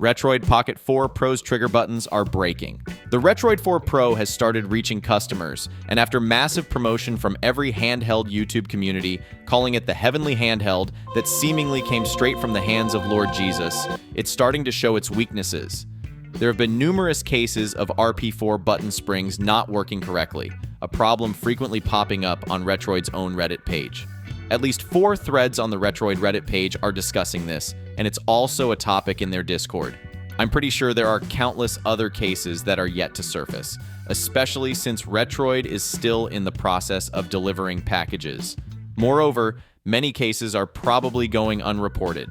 Retroid Pocket 4 Pro's trigger buttons are breaking. The Retroid 4 Pro has started reaching customers, and after massive promotion from every handheld YouTube community, calling it the heavenly handheld that seemingly came straight from the hands of Lord Jesus, it's starting to show its weaknesses. There have been numerous cases of RP4 button springs not working correctly, a problem frequently popping up on Retroid's own Reddit page. At least 4 threads on the Retroid Reddit page are discussing this, and it's also a topic in their Discord. I'm pretty sure there are countless other cases that are yet to surface, especially since Retroid is still in the process of delivering packages. Moreover, many cases are probably going unreported.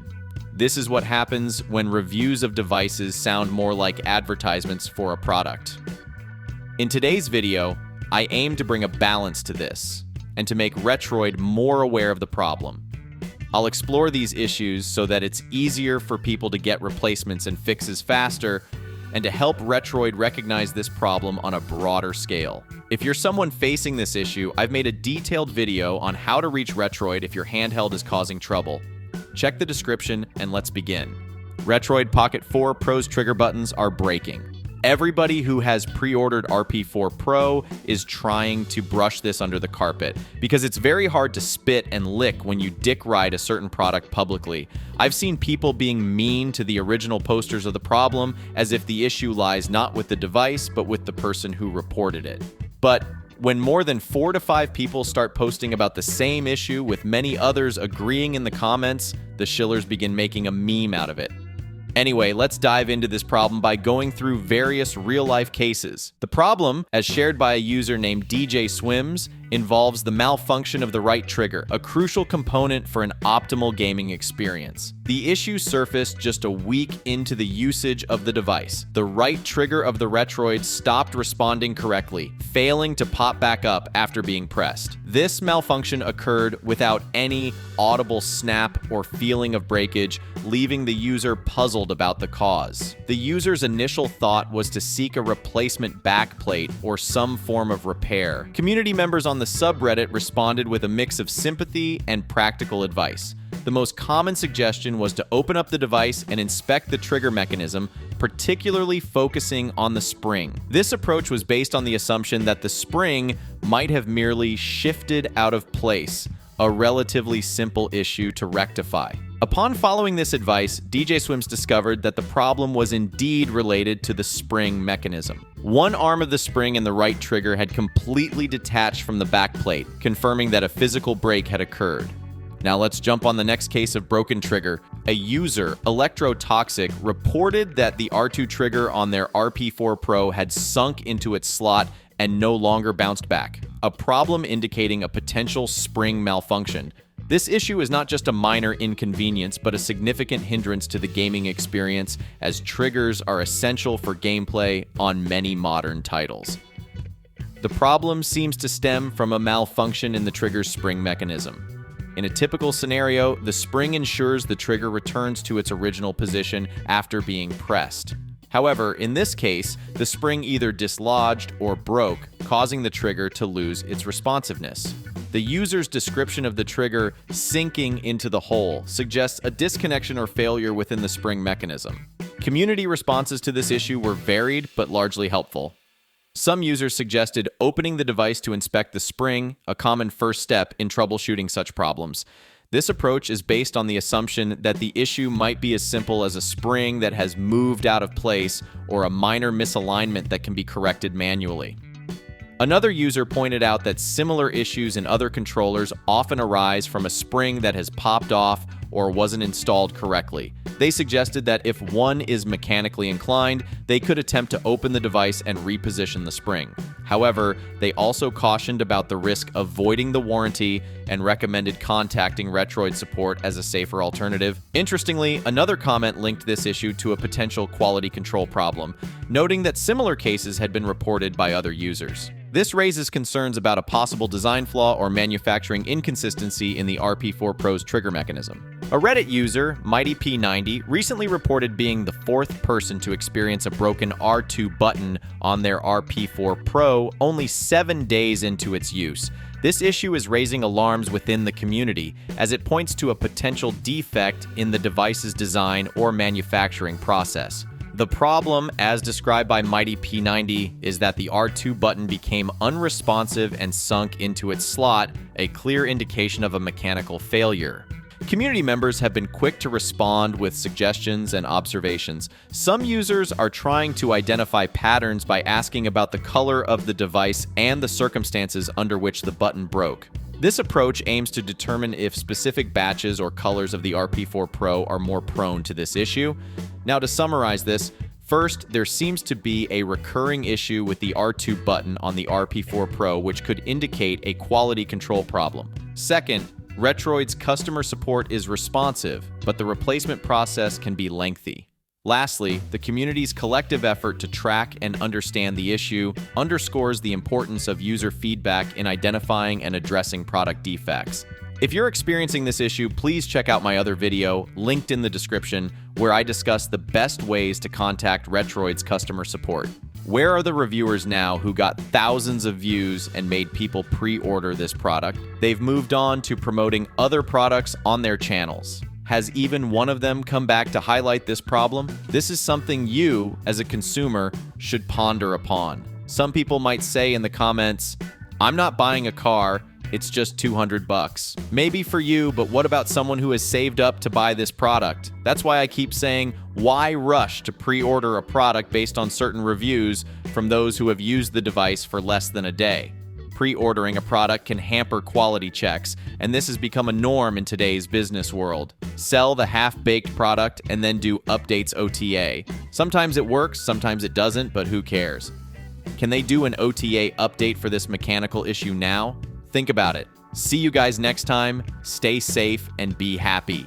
This is what happens when reviews of devices sound more like advertisements for a product. In today's video, I aim to bring a balance to this, and to make Retroid more aware of the problem. I'll explore these issues so that it's easier for people to get replacements and fixes faster, and to help Retroid recognize this problem on a broader scale. If you're someone facing this issue, I've made a detailed video on how to reach Retroid if your handheld is causing trouble. Check the description and let's begin. Retroid Pocket 4 Pro's trigger buttons are breaking. Everybody who has pre-ordered RP4 Pro is trying to brush this under the carpet because it's very hard to spit and lick when you dick ride a certain product publicly. I've seen people being mean to the original posters of the problem as if the issue lies not with the device but with the person who reported it. But when more than 4 to 5 people start posting about the same issue with many others agreeing in the comments, the shillers begin making a meme out of it. Anyway, let's dive into this problem by going through various real-life cases. The problem, as shared by a user named DJ Swims, involves the malfunction of the right trigger, a crucial component for an optimal gaming experience. The issue surfaced just a week into the usage of the device. The right trigger of the Retroid stopped responding correctly, failing to pop back up after being pressed. This malfunction occurred without any audible snap or feeling of breakage, leaving the user puzzled about the cause. The user's initial thought was to seek a replacement backplate or some form of repair. Community members on the subreddit responded with a mix of sympathy and practical advice. The most common suggestion was to open up the device and inspect the trigger mechanism, particularly focusing on the spring. This approach was based on the assumption that the spring might have merely shifted out of place, a relatively simple issue to rectify. Upon following this advice, DJ Swims discovered that the problem was indeed related to the spring mechanism. One arm of the spring in the right trigger had completely detached from the backplate, confirming that a physical break had occurred. Now let's jump on the next case of broken trigger. A user, Electrotoxic, reported that the R2 trigger on their RP4 Pro had sunk into its slot and no longer bounced back, a problem indicating a potential spring malfunction. This issue is not just a minor inconvenience, but a significant hindrance to the gaming experience, as triggers are essential for gameplay on many modern titles. The problem seems to stem from a malfunction in the trigger's spring mechanism. In a typical scenario, the spring ensures the trigger returns to its original position after being pressed. However, in this case, the spring either dislodged or broke, causing the trigger to lose its responsiveness. The user's description of the trigger sinking into the hole suggests a disconnection or failure within the spring mechanism. Community responses to this issue were varied but largely helpful. Some users suggested opening the device to inspect the spring, a common first step in troubleshooting such problems. This approach is based on the assumption that the issue might be as simple as a spring that has moved out of place or a minor misalignment that can be corrected manually. Another user pointed out that similar issues in other controllers often arise from a spring that has popped off or wasn't installed correctly. They suggested that if one is mechanically inclined, they could attempt to open the device and reposition the spring. However, they also cautioned about the risk of voiding the warranty and recommended contacting Retroid support as a safer alternative. Interestingly, another comment linked this issue to a potential quality control problem, noting that similar cases had been reported by other users. This raises concerns about a possible design flaw or manufacturing inconsistency in the RP4 Pro's trigger mechanism. A Reddit user, MightyP90, recently reported being the 4th person to experience a broken R2 button on their RP4 Pro only 7 days into its use. This issue is raising alarms within the community as it points to a potential defect in the device's design or manufacturing process. The problem, as described by Mighty P90, is that the R2 button became unresponsive and sunk into its slot, a clear indication of a mechanical failure. Community members have been quick to respond with suggestions and observations. Some users are trying to identify patterns by asking about the color of the device and the circumstances under which the button broke. This approach aims to determine if specific batches or colors of the RP4 Pro are more prone to this issue. Now, to summarize this, first, there seems to be a recurring issue with the R2 button on the RP4 Pro, which could indicate a quality control problem. Second, Retroid's customer support is responsive, but the replacement process can be lengthy. Lastly, the community's collective effort to track and understand the issue underscores the importance of user feedback in identifying and addressing product defects. If you're experiencing this issue, please check out my other video, linked in the description, where I discuss the best ways to contact Retroid's customer support. Where are the reviewers now who got thousands of views and made people pre-order this product? They've moved on to promoting other products on their channels. Has even one of them come back to highlight this problem? This is something you, as a consumer, should ponder upon. Some people might say in the comments, "I'm not buying a car, it's just $200. Maybe for you, but what about someone who has saved up to buy this product? That's why I keep saying, why rush to pre-order a product based on certain reviews from those who have used the device for less than a day? Pre-ordering a product can hamper quality checks, and this has become a norm in today's business world. Sell the half-baked product and then do updates OTA. Sometimes it works, sometimes it doesn't, but who cares? Can they do an OTA update for this mechanical issue now? Think about it. See you guys next time. Stay safe and be happy.